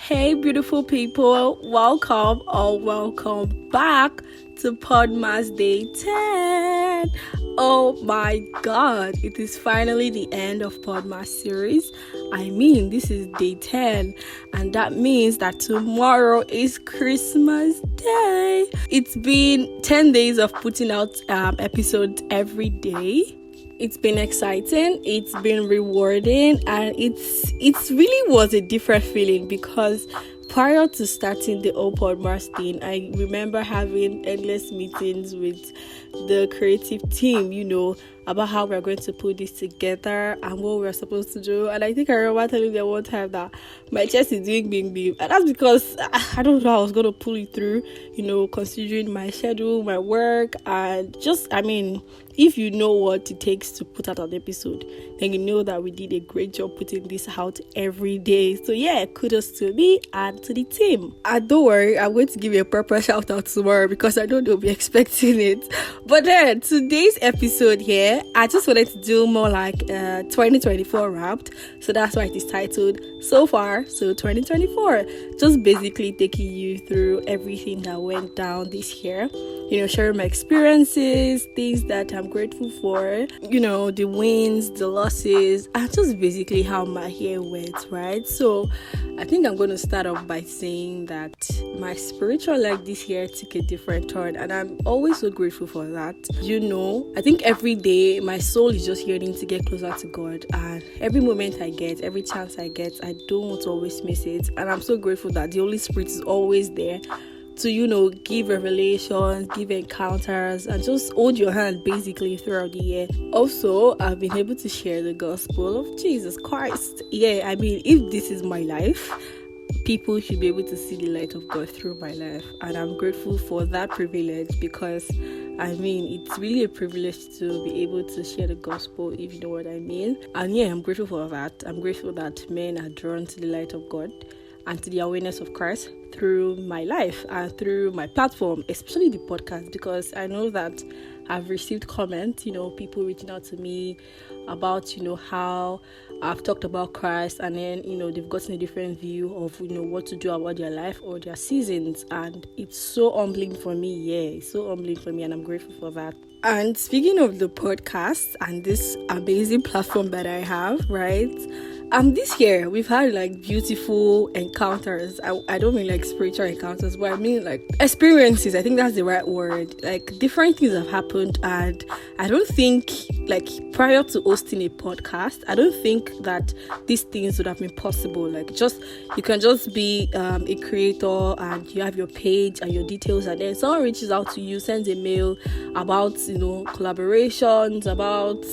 Hey, beautiful people, welcome back to Podmas Day 10. Oh my god, it is finally the end of Podmas series. This is day 10, and that means that tomorrow is Christmas Day. It's been 10 days of putting out episodes every day. It's been exciting, it's been rewarding, and it's really was a different feeling because prior to starting the whole Podmas thing, I remember having endless meetings with the creative team, about how we're going to put this together and what we're supposed to do. And I think I remember telling them one time that my chest is doing bing. And that's because I don't know how I was going to pull it through, considering my schedule, my work, and just, if you know what it takes to put out an episode, then you know that we did a great job putting this out every day. So yeah, kudos to me and to the team. And don't worry, I'm going to give you a proper shout out tomorrow because I know they'll be expecting it. But then today's episode here, I just wanted to do more like 2024 wrapped. So that's why it is titled So Far, So 2024. Just basically taking you through everything that went down this year. Sharing my experiences, things that I'm grateful for, the wins, the losses, and just basically how my year went, right? So I think I'm going to start off by saying that my spiritual life this year took a different turn, and I'm always so grateful for that. I think every day my soul is just yearning to get closer to God, and every moment I get, every chance I get, I don't want to always miss it. And I'm so grateful that the Holy Spirit is always there to give revelations, give encounters, and just hold your hand basically throughout the year. Also, I've been able to share the gospel of Jesus Christ. If this is my life, people should be able to see the light of God through my life, and I'm grateful for that privilege because it's really a privilege to be able to share the gospel, if you know what I mean. And I'm grateful for that. I'm grateful that men are drawn to the light of God and to the awareness of Christ through my life and through my platform, especially the podcast, because I know that I've received comments, people reaching out to me about, how I've talked about Christ, and then, they've gotten a different view of, what to do about their life or their seasons. And it's so humbling for me. It's so humbling for me, and I'm grateful for that. And speaking of the podcast and this amazing platform that I have, right? This year we've had beautiful encounters. I don't mean spiritual encounters, but I mean experiences. I think that's the right word. Different things have happened, and I don't think prior to hosting a podcast, I don't think that these things would have been possible. You can just be a creator and you have your page and your details, and then someone reaches out to you, sends a mail about collaborations, about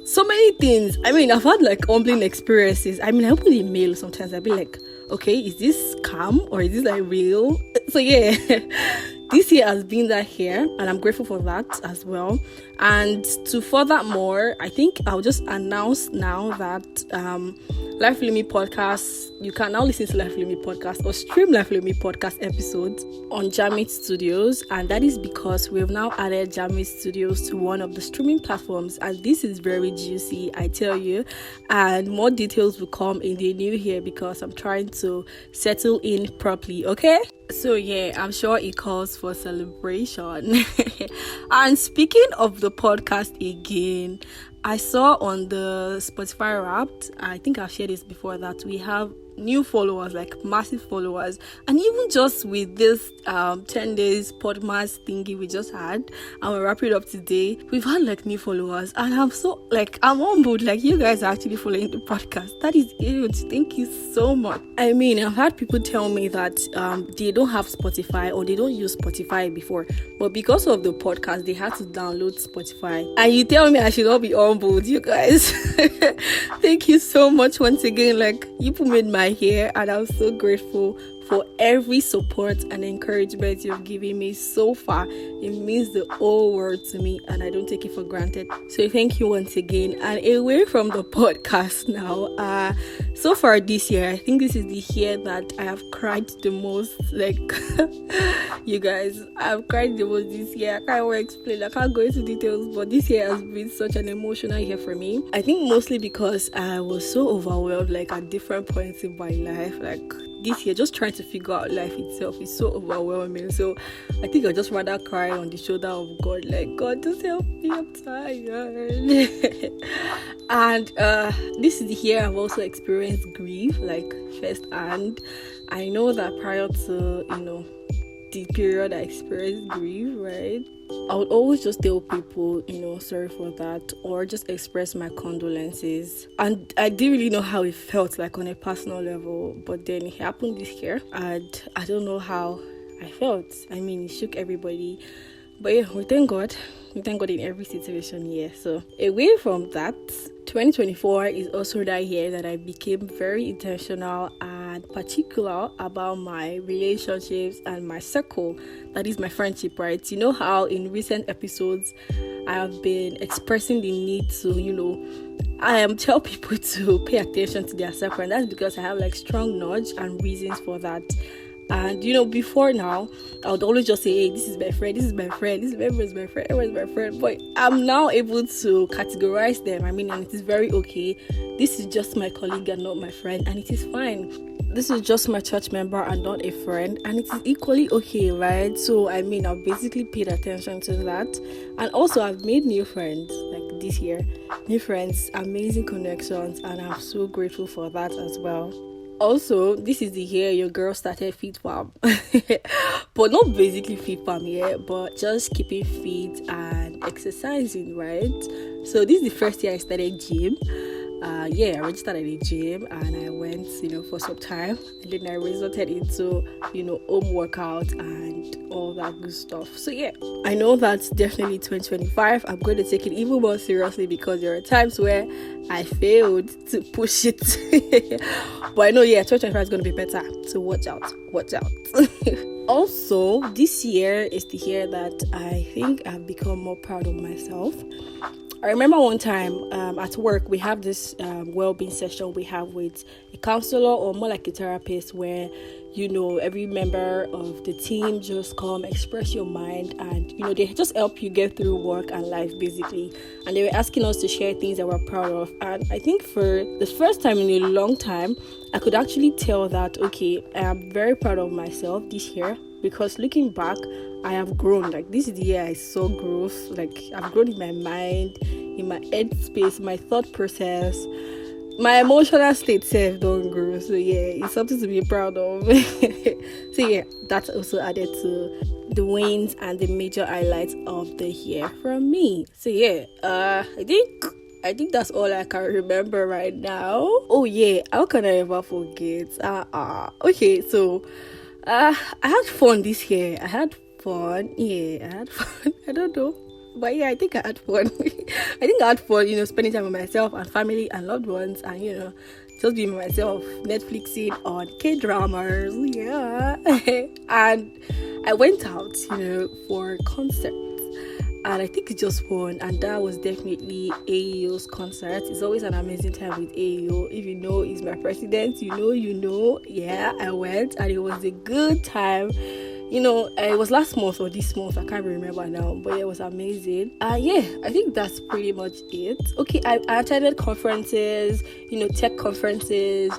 so many things. I've had humbling experiences. I open a mail sometimes, I'll be like, okay, is this scam or is this real? So this year has been that year, and I'm grateful for that as well. And to furthermore, I think I'll just announce now that Life with Me podcast, you can now listen to Life with Me podcast or stream Life with Me podcast episodes on Jamit Studios, and that is because we've now added Jamit Studios to one of the streaming platforms, and this is very juicy, I tell you, and more details will come in the new year because I'm trying to settle in properly, okay? So I'm sure it calls for celebration. And speaking of the podcast again, I saw on the Spotify Wrapped, I think I've shared this before, that we have new followers, massive followers. And even just with this 10 days Podmas thingy we just had, and we're wrapping it up today, we've had new followers, and I'm so I'm humbled. You guys are actually following the podcast. That is huge. Thank you so much. I've had people tell me that they don't have Spotify or they don't use Spotify before, but because of the podcast they had to download Spotify, and you tell me I should not be humbled. You guys thank you so much once again. You made my hair, and I'm so grateful for every support and encouragement you've given me so far. It means the whole world to me, and I don't take it for granted. So thank you once again. And away from the podcast now, so far this year, I think this is the year that I have cried the most. You guys, I've cried the most this year. I can't even explain, I can't go into details, but this year has been such an emotional year for me. I think mostly because I was so overwhelmed at different points in my life. this year, just trying to figure out life itself is so overwhelming. So I think I'd just rather cry on the shoulder of God, like, God, just help me, I'm tired. And this is the year I've also experienced grief, like firsthand. I know that prior to, the period I experienced grief, right, I would always just tell people, sorry for that, or just express my condolences. And I didn't really know how it felt, like on a personal level, but then it happened this year, and I don't know how I felt. I mean, it shook everybody, but yeah, we thank God. We thank God in every situation here. So away from that, 2024 is also that year that I became very intentional and particular about my relationships and my circle, that is my friendship, right? You know how in recent episodes I have been expressing the need to, tell people to pay attention to their circle, and that's because I have like strong nudge and reasons for that. And before now, I would always just say, hey, this is my friend, this is my friend, this is my friend, everyone's my friend. But I'm now able to categorize them. I mean, and it is very okay. This is just my colleague and not my friend, and it is fine. This is just my church member and not a friend, and it is equally okay, right? So I mean, I've basically paid attention to that. And also, I've made new friends like this year. New friends, amazing connections, and I'm so grateful for that as well. Also, this is the year your girl started fit farm. But not basically fit farm yet, but just keeping fit and exercising, right? So this is the first year I started gym. I registered at a gym and I went, for some time, and then I resorted into, home workout and all that good stuff. So yeah, I know that's definitely 2025. I'm going to take it even more seriously because there are times where I failed to push it. But I know, 2025 is going to be better. So watch out. Also, this year is the year that I think I've become more proud of myself. I remember one time at work, we have this well-being session we have with a counselor, or more like a therapist, where, every member of the team just come express your mind, and, they just help you get through work and life, basically. And they were asking us to share things that we're proud of. And I think for the first time in a long time, I could actually tell that, okay, I am very proud of myself this year, because looking back, I have grown. Like, this is the year I saw growth. Like, I've grown in my mind, in my head space, my thought process, my emotional state self don't grow. So it's something to be proud of. So that's also added to the wins and the major highlights of the year from me. So I think that's all I can remember right now. Oh yeah, how can I ever forget? Okay, so I had fun this year. I had fun. I don't know. But I think I had fun. Spending time with myself and family and loved ones, and just being myself, Netflixing on K-dramas. And I went out, for concerts. And I think it's just fun, and that was definitely AEO's concert. It's always an amazing time with AEO. If he's my president, I went, and it was a good time. It was last month or this month, I can't remember now, but it was amazing. I think that's pretty much it. Okay, I attended conferences, tech conferences,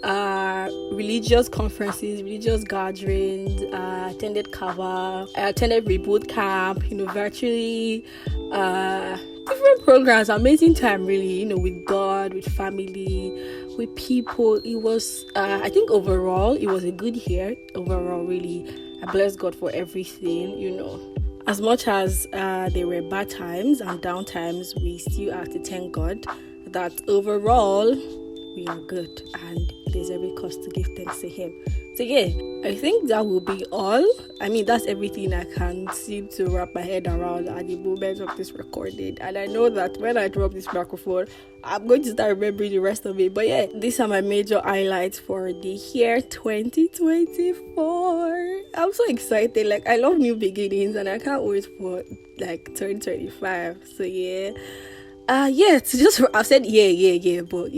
religious conferences, religious gatherings. I attended Kava, I attended Reboot Camp, virtually, different programs. Amazing time, really, with God, with family, with people. It was, I think overall, it was a good year. Overall, really, I bless God for everything, As much as there were bad times and down times, we still have to thank God that overall we are good, and there's every cause to give thanks to Him. So I think that will be all. I mean, that's everything I can seem to wrap my head around at the moment of this recording. And I know that when I drop this microphone, I'm going to start remembering the rest of it. But these are my major highlights for the year 2024. I'm so excited. Like, I love new beginnings, and I can't wait for 2025. So I've said but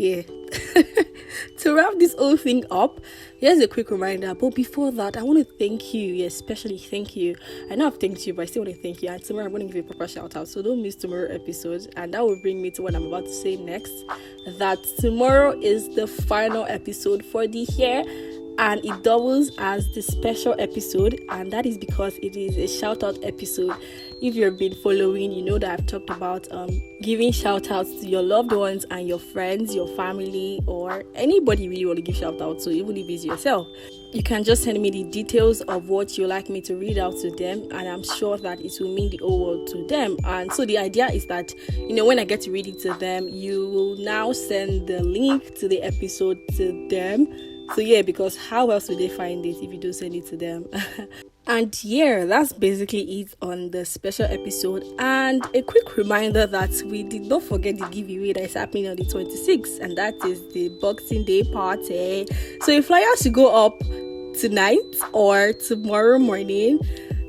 to wrap this whole thing up, here's a quick reminder. But before that, I want to thank you, especially thank you. I know I've thanked you, but I still want to thank you. And tomorrow I'm going to give you a proper shout out, so don't miss tomorrow's episode. And that will bring me to what I'm about to say next, that tomorrow is the final episode for the year. and it doubles as the special episode, and that is because it is a shout out episode. If you've been following, you know that I've talked about giving shout outs to your loved ones and your friends, your family, or anybody you really want to give shout out to, even if it's yourself. You can just send me the details of what you like me to read out to them, and I'm sure that it will mean the whole world to them. And so the idea is that, when I get to read it to them, you will now send the link to the episode to them. So yeah, because how else will they find it if you do send it to them? And yeah, that's basically it on the special episode. And a quick reminder that we did not forget the giveaway that is happening on the 26th, and that is the Boxing Day party. So if flyers should go up tonight or tomorrow morning,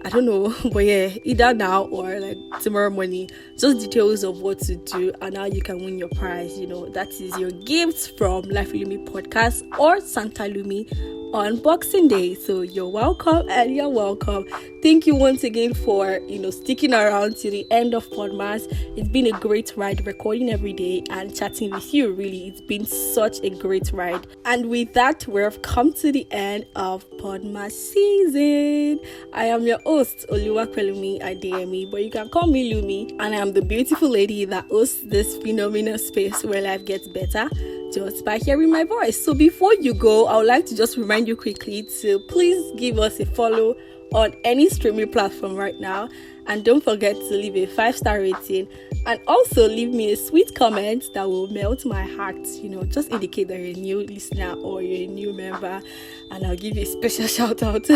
I don't know, but yeah, either now or like tomorrow morning, just details of what to do and how you can win your prize. That is your gift from Life Lumi podcast or Santa Lumi on Boxing Day. So you're welcome, and you're welcome. Thank you once again for sticking around to the end of Podmas. It's been a great ride recording every day and chatting with you. Really, it's been such a great ride. And with that, we've come to the end of Podmas season. I am your host, Oluwapelumi Adeyemi, but you can call me Lumi, and I am the beautiful lady that hosts this phenomenal space where life gets better just by hearing my voice. So before you go, I would like to just remind you quickly to please give us a follow on any streaming platform right now, and don't forget to leave a 5-star rating, and also leave me a sweet comment that will melt my heart. Just indicate that you're a new listener or you're a new member, and I'll give you a special shout out.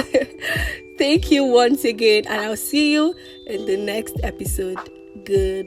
Thank you once again, and I'll see you in the next episode. Goodbye.